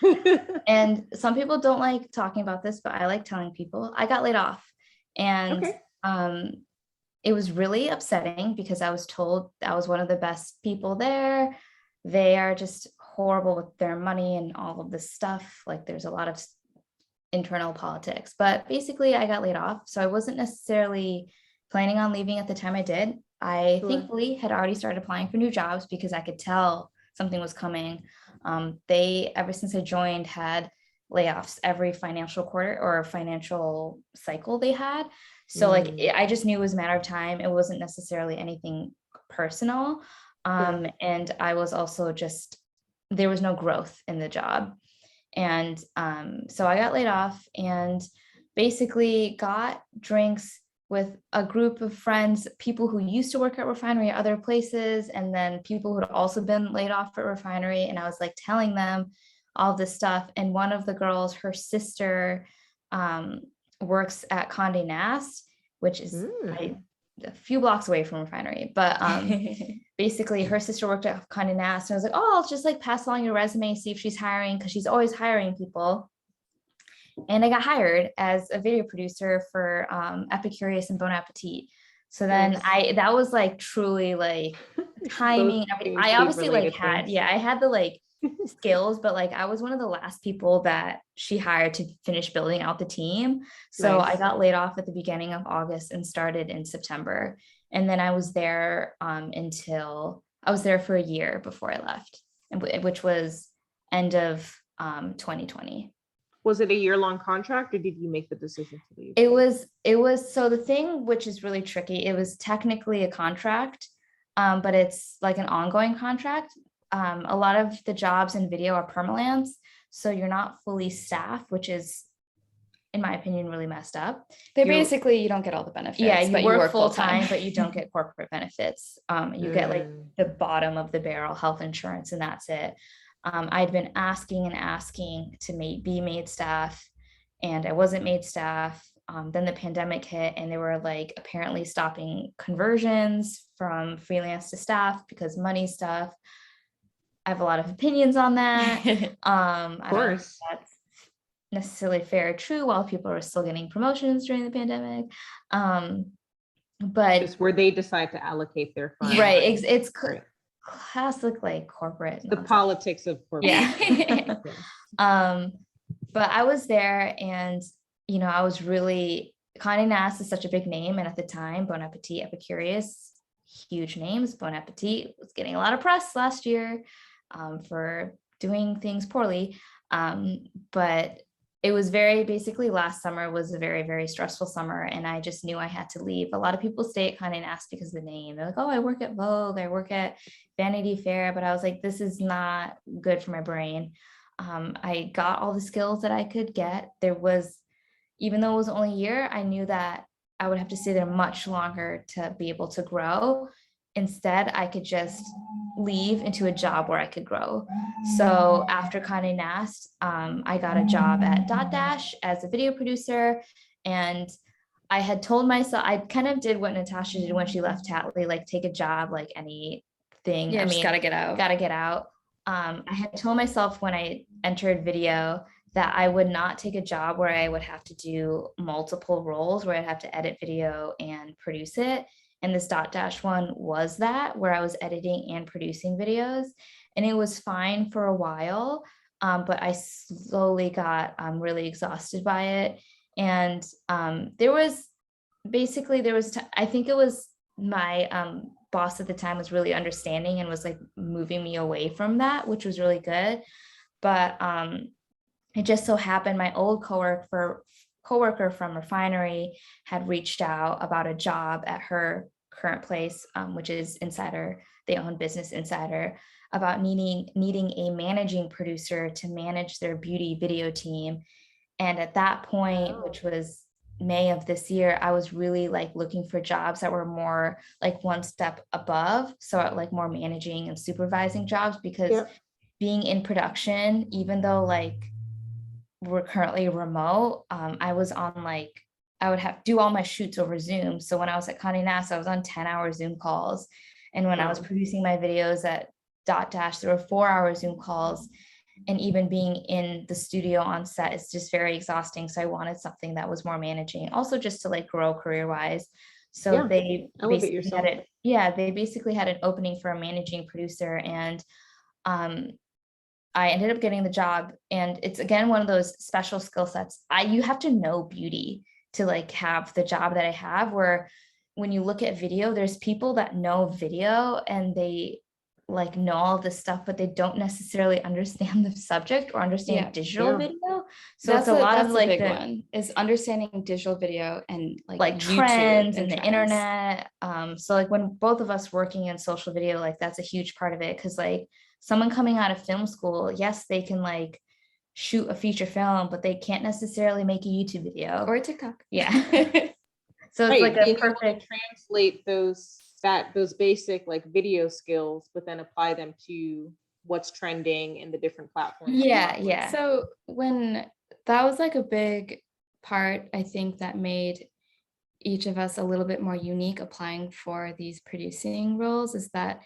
it. and some people don't like talking about this, but I like telling people I got laid off. And Okay. it was really upsetting because I was told I was one of the best people there. They are just horrible with their money and all of this stuff. Like there's a lot of internal politics, but basically I got laid off. So I wasn't necessarily planning on leaving at the time I did. I Sure. thankfully had already started applying for new jobs because I could tell something was coming. They, ever since I joined, had layoffs every financial quarter or financial cycle they had. So like, I just knew it was a matter of time. It wasn't necessarily anything personal. And I was also just, there was no growth in the job. And so I got laid off and basically got drinks with a group of friends, people who used to work at refinery at other places, and then people who had also been laid off at refinery. And I was like telling them all this stuff. And one of the girls, her sister, works at Condé Nast, which is a few blocks away from refinery. But basically her sister worked at Condé Nast, and I was like, oh, I'll just like pass along your resume, see if she's hiring, because she's always hiring people. And I got hired as a video producer for Epicurious and Bon Appetit. So then that was like truly like timing. I obviously like had, I had the like skills, but like I was one of the last people that she hired to finish building out the team. So I got laid off at the beginning of August and started in September. And then I was there until I was there for a year before I left, which was end of 2020. Was it a year-long contract or did you make the decision to leave? It was, so the thing, which is really tricky, it was technically a contract, but it's like an ongoing contract. A lot of the jobs in video are permalance, so you're not fully staffed, which is, in my opinion, really messed up. Basically, you don't get all the benefits. Yeah, you work full time, but you don't get corporate benefits. You get like the bottom of the barrel health insurance, and that's it. I'd been asking to be made staff, and I wasn't made staff. Then the pandemic hit, and they were like apparently stopping conversions from freelance to staff because money stuff. I have a lot of opinions on that. Of course. I don't know if that's necessarily fair or true while people are still getting promotions during the pandemic. But just where they decide to allocate their funds. Right. It's classic like corporate. The politics of corporate. Yeah. But I was there, and I was really, Condé Nast is such a big name, and at the time Bon Appetit, Epicurious, huge names. Bon Appetit was getting a lot of press last year for doing things poorly, but it was basically last summer was a very, very stressful summer, and I just knew I had to leave. A lot of people stay at Condé Nast because of the name. They're like, oh, I work at Vogue, I work at Vanity Fair, but I was like, this is not good for my brain. I got all the skills that I could get. Even though it was only a year, I knew that I would have to stay there much longer to be able to grow. Instead, I could just leave into a job where I could grow. So after Condé Nast, I got a job at Dotdash as a video producer. And I had told myself, I kind of did what Natasha did when she left Tatley, like take a job, like anything. Yeah, I mean, gotta get out. I had told myself when I entered video that I would not take a job where I would have to do multiple roles, where I'd have to edit video and produce it. And this Dotdash one was that, where I was editing and producing videos. And it was fine for a while, but I slowly got really exhausted by it. And I think it was my boss at the time was really understanding and was like moving me away from that, which was really good. But it just so happened my old coworker from refinery had reached out about a job at her current place, which is Insider. They own Business Insider, about needing a managing producer to manage their beauty video team. And at that point, which was May of this year, I was really like looking for jobs that were more like one step above. So like more managing and supervising jobs, because being in production, even though like we're currently remote, I was on like, I would have do all my shoots over Zoom. So when I was at Condé Nast, I was on 10-hour Zoom calls. And when I was producing my videos at Dash, there were 4-hour Zoom calls. And even being in the studio on set is just very exhausting. So I wanted something that was more managing, also just to like grow career-wise. So they basically had it. Yeah, they basically had an opening for a managing producer, and I ended up getting the job. And it's again one of those special skill sets. You have to know beauty to like have the job that I have, where when you look at video, there's people that know video and they like know all this stuff, but they don't necessarily understand the subject or understand digital video. So that's it's a lot of like big one is understanding digital video and like trends and the internet. So like when both of us working in social video, like that's a huge part of it. Cause like someone coming out of film school, yes, they can like shoot a feature film, but they can't necessarily make a YouTube video or a TikTok. Yeah. So it's like a perfect translate those basic like video skills, but then apply them to what's trending in the different platforms. Yeah. So when that was like a big part, I think that made each of us a little bit more unique applying for these producing roles, is that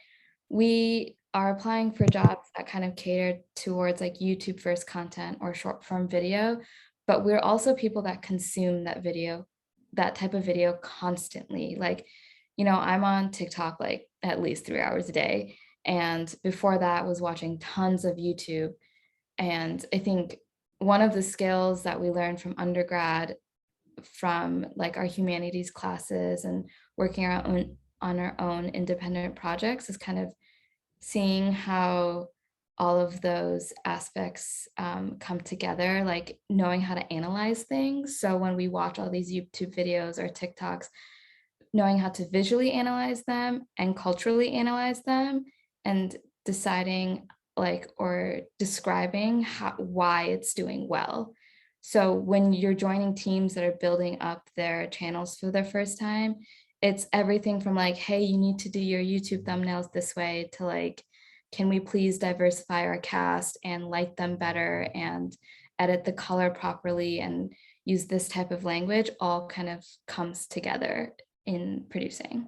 we are applying for jobs that kind of cater towards like YouTube first content or short form video, but we're also people that consume that type of video constantly. Like, you know, I'm on TikTok like at least 3 hours a day. And before that was watching tons of YouTube. And I think one of the skills that we learned from undergrad, from like our humanities classes and working on our own independent projects, is kind of seeing how all of those aspects come together, like knowing how to analyze things. So when we watch all these YouTube videos or TikToks, knowing how to visually analyze them and culturally analyze them, and deciding like or describing why it's doing well. So when you're joining teams that are building up their channels for their first time, it's everything from like, hey, you need to do your YouTube thumbnails this way, to like, can we please diversify our cast and light them better and edit the color properly and use this type of language, all kind of comes together in producing.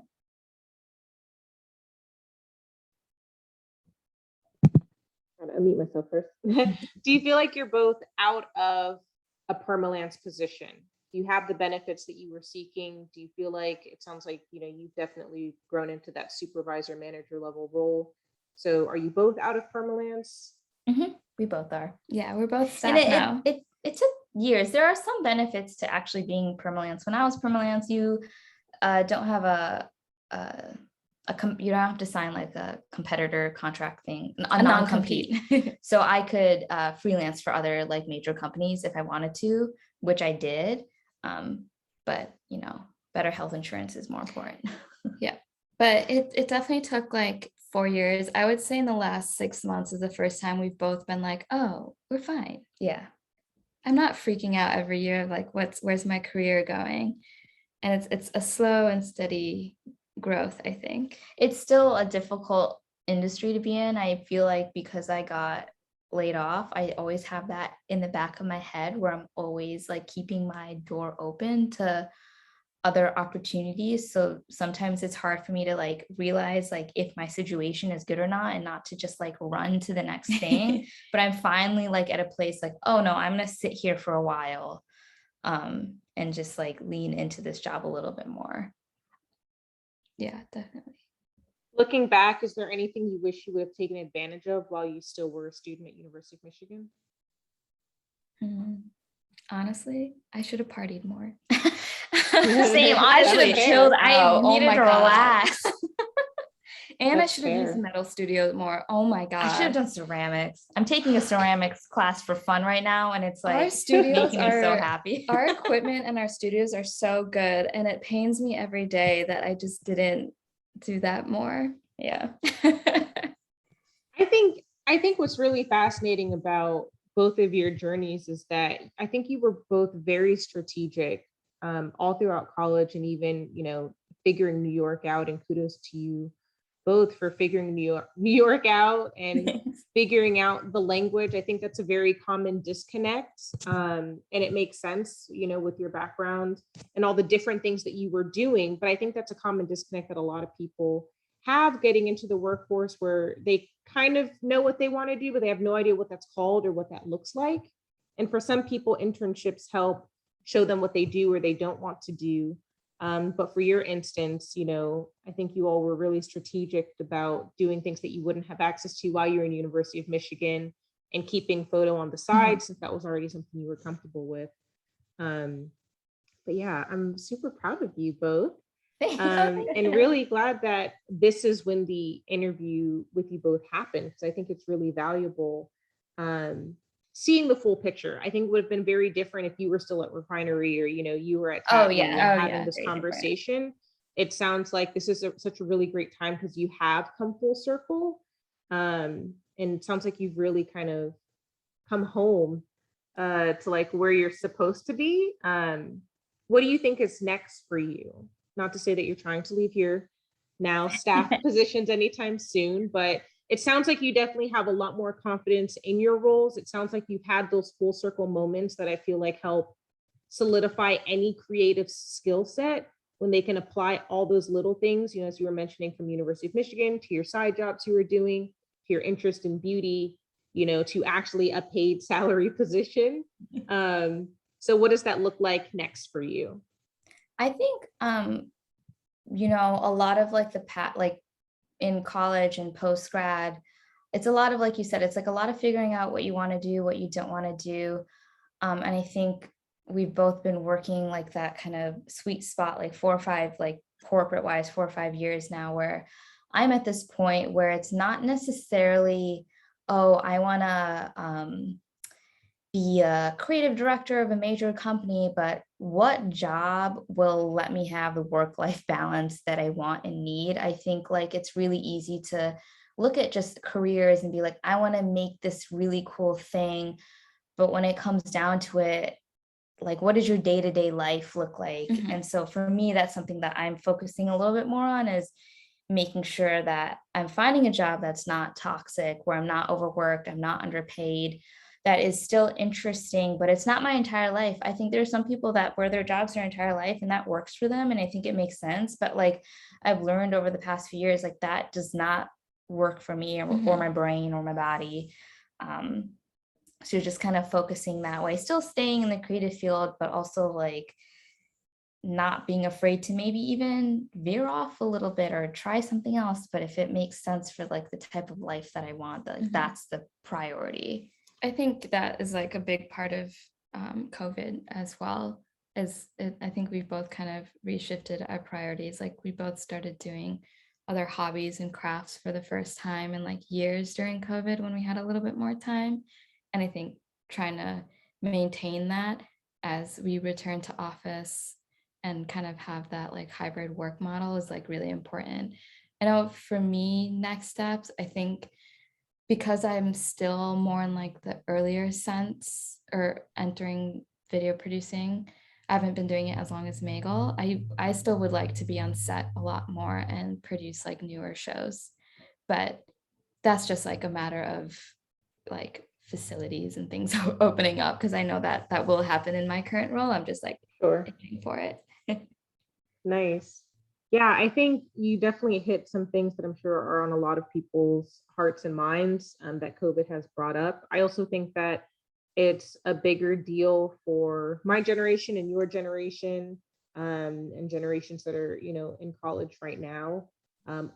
I'm gonna unmute myself first. Do you feel like you're both out of a permalance position? Do you have the benefits that you were seeking? Do you feel like, it sounds like, you know, you've definitely grown into that supervisor manager level role. So are you both out of permalance? Mm-hmm. We both are. Yeah, we're both staff now. It took years. There are some benefits to actually being permalance. When I was permalance, you don't have you don't have to sign like a competitor contract thing, a non-compete. So I could freelance for other like major companies if I wanted to, which I did. But you know, better health insurance is more important. Yeah, but it definitely took like 4 years. I would say in the last 6 months is the first time we've both been like, oh, we're fine. Yeah. I'm not freaking out every year of like, where's my career going? And it's a slow and steady growth, I think. It's still a difficult industry to be in. I feel like because I got laid off, I always have that in the back of my head where I'm always like keeping my door open to other opportunities. So sometimes it's hard for me to like realize like if my situation is good or not, and not to just like run to the next thing. But I'm finally like at a place like, oh no, I'm gonna sit here for a while and just like lean into this job a little bit more. Yeah, definitely. Looking back, is there anything you wish you would have taken advantage of while you still were a student at University of Michigan? Honestly, I should have partied more. Same. I should have chilled. I needed to relax. And I should have used metal studio more. Oh my God. I should have done ceramics. I'm taking a ceramics class for fun right now. And it's like our studios making me so happy. Our equipment and our studios are so good. And it pains me every day that I just didn't do that more. Yeah. I think what's really fascinating about both of your journeys is that I think you were both very strategic all throughout college, and even, you know, figuring New York out, and kudos to you both for figuring New York out and figuring out the language. I think that's a very common disconnect. And it makes sense, you know, with your background and all the different things that you were doing. But I think that's a common disconnect that a lot of people have getting into the workforce where they kind of know what they want to do, but they have no idea what that's called or what that looks like. And for some people, internships help show them what they do or they don't want to do. But for your instance, you know, I think you all were really strategic about doing things that you wouldn't have access to while you're in University of Michigan, and keeping photo on the side since that was already something you were comfortable with. But yeah, I'm super proud of you both. And really glad that this is when the interview with you both happened, because I think it's really valuable seeing the full picture. I think it would have been very different if you were still at Refinery, or you know, you were at having this conversation. Different. It sounds like this is such a really great time because you have come full circle, and it sounds like you've really kind of come home to like where you're supposed to be. What do you think is next for you? Not to say that you're trying to leave your now staff positions anytime soon, but it sounds like you definitely have a lot more confidence in your roles. It sounds like you've had those full circle moments that I feel like help solidify any creative skill set when they can apply all those little things, you know, as you were mentioning, from University of Michigan to your side jobs you were doing, to your interest in beauty, you know, to actually a paid salary position. So what does that look like next for you? I think, you know, a lot of like like in college and post-grad, it's a lot of, like you said, it's like a lot of figuring out what you want to do, what you don't want to do. And I think we've both been working like that kind of sweet spot, like 4 or 5, like corporate wise, 4 or 5 years now, where I'm at this point where it's not necessarily, oh, I want to be a creative director of a major company, but what job will let me have the work-life balance that I want and need? I think like it's really easy to look at just careers and be like, I want to make this really cool thing. But when it comes down to it, like, what does your day-to-day life look like? And so for me, that's something that I'm focusing a little bit more on, is making sure that I'm finding a job that's not toxic, where I'm not overworked, I'm not underpaid, that is still interesting, but it's not my entire life. I think there's some people that where their jobs their entire life and that works for them. And I think it makes sense. But like I've learned over the past few years, like that does not work for me, or my brain or my body. So just kind of focusing that way, still staying in the creative field, but also like not being afraid to maybe even veer off a little bit or try something else. But if it makes sense for like the type of life that I want, like that's the priority. I think that is like a big part of COVID as well. I think we've both kind of reshifted our priorities. Like we both started doing other hobbies and crafts for the first time in like years during COVID, when we had a little bit more time. And I think trying to maintain that as we return to office and kind of have that like hybrid work model is like really important. I know for me, next steps, I think, because I'm still more in like the earlier sense or entering video producing, I haven't been doing it as long as Meghal. I still would like to be on set a lot more and produce like newer shows, but that's just like a matter of like facilities and things opening up, because I know that that will happen in my current role. I'm just like waiting for it. Nice. Yeah, I think you definitely hit some things that I'm sure are on a lot of people's hearts and minds that COVID has brought up. I also think that it's a bigger deal for my generation and your generation, and generations that are, you know, in college right now,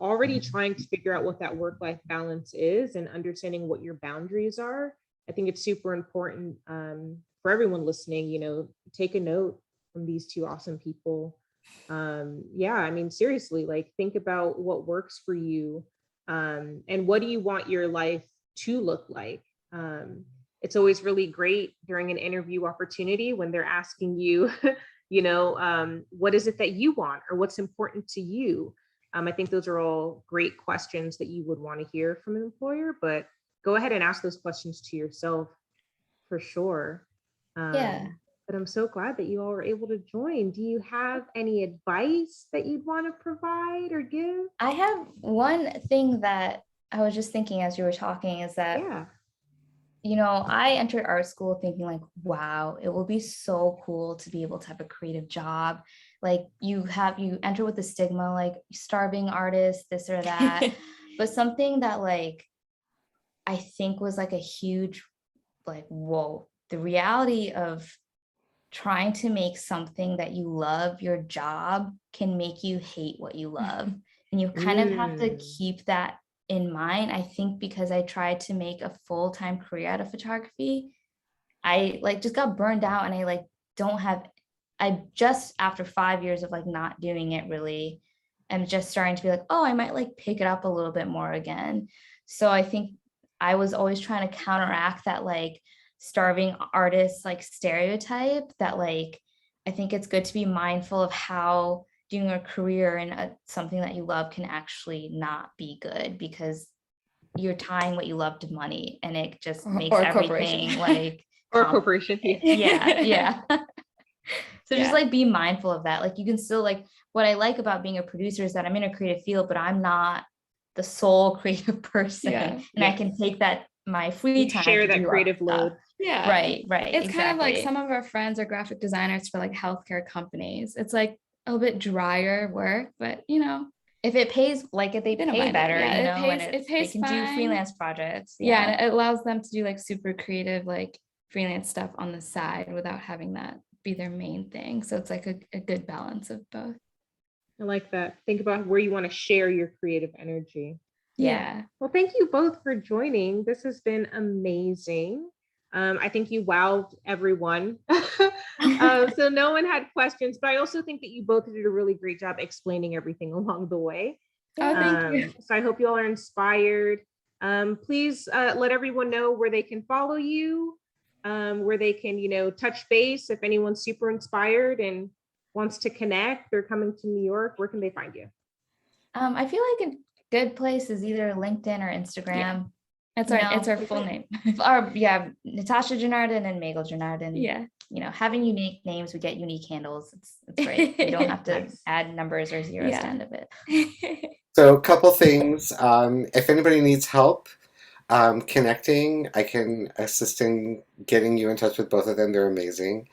already trying to figure out what that work-life balance is and understanding what your boundaries are. I think it's super important for everyone listening, you know, take a note from these two awesome people. Yeah, I mean, seriously, like think about what works for you, and what do you want your life to look like. It's always really great during an interview opportunity when they're asking you, you know, what is it that you want or what's important to you. I think those are all great questions that you would want to hear from an employer, but go ahead and ask those questions to yourself for sure. But I'm so glad that you all were able to join. Do you have any advice that you'd want to provide or give? I have one thing that I was just thinking as you were talking, is that, you know, I entered art school thinking like, wow, it will be so cool to be able to have a creative job. like you enter with the stigma, like starving artist, this or that. But something that like I think was like a huge, like, whoa, the reality of trying to make something that you love your job can make you hate what you love. And you kind of have to keep that in mind. I think because I tried to make a full-time career out of photography, I like just got burned out, and I like I just after 5 years of like not doing it really, I'm just starting to be like, oh, I might like pick it up a little bit more again. So I think I was always trying to counteract that like starving artist like stereotype, that like I think it's good to be mindful of how doing a career in something that you love can actually not be good, because you're tying what you love to money, and it just makes everything like or corporation. Yeah. So just like be mindful of that. Like you can still like, what I like about being a producer is that I'm in a creative field, but I'm not the sole creative person. And I can take that my free time. Share that creative load. Yeah. Right. It's kind of like some of our friends are graphic designers for like healthcare companies. It's like a little bit drier work, but you know, if it pays, like if they pay better, you know, it pays they can do freelance projects. Yeah. And it allows them to do like super creative, like freelance stuff on the side without having that be their main thing. So it's like a good balance of both. I like that. Think about where you want to share your creative energy. Yeah. Well, thank you both for joining. This has been amazing. I think you wowed everyone. So no one had questions, but I also think that you both did a really great job explaining everything along the way. Oh, thank you. So I hope you all are inspired. Please let everyone know where they can follow you, where they can, you know, touch base. If anyone's super inspired and wants to connect or coming to New York, where can they find you? I feel like a good place is either LinkedIn or Instagram. Yeah. It's our full name. Natasha Janardan and Meghal Janardan. Yeah. You know, having unique names, we get unique handles. It's great. You don't have to add numbers or zeros to the end of it. So a couple things. If anybody needs help connecting, I can assist in getting you in touch with both of them. They're amazing.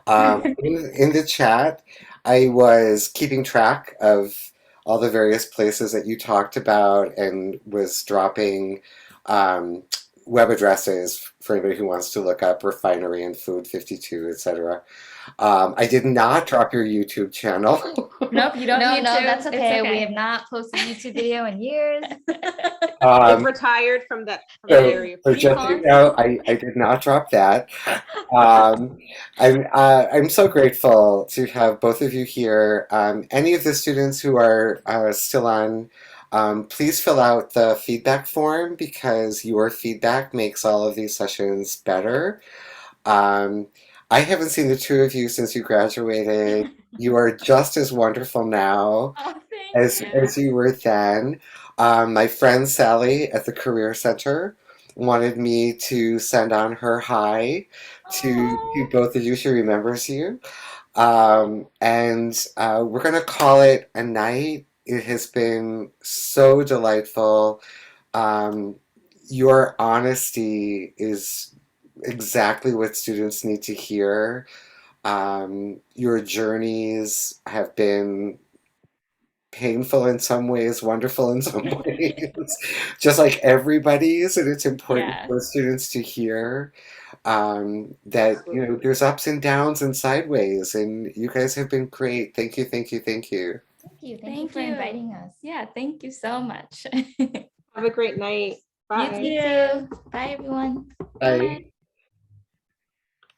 In the chat, I was keeping track of all the various places that you talked about and was dropping web addresses for anybody who wants to look up refinery and food 52, etc. I did not drop your YouTube channel. Nope, you don't need to. That's okay. We have not posted a YouTube video in years. We've retired from that area. So just so you know, I did not drop that. I'm so grateful to have both of you here. Any of the students who are still on, please fill out the feedback form, because your feedback makes all of these sessions better. I haven't seen the two of you since you graduated. You are just as wonderful now as you were then. My friend Sally at the Career Center wanted me to send on her hi to both of you. She remembers you. And we're going to call it a night. It has been so delightful. Your honesty is exactly what students need to hear. Your journeys have been painful in some ways, wonderful in some ways, just like everybody's, and it's important for students to hear that, you know, there's ups and downs and sideways, and you guys have been great. Thank you, thank you, thank you. Thank you for inviting us. Yeah, thank you so much. Have a great night. Bye. You too. Bye, everyone. Bye.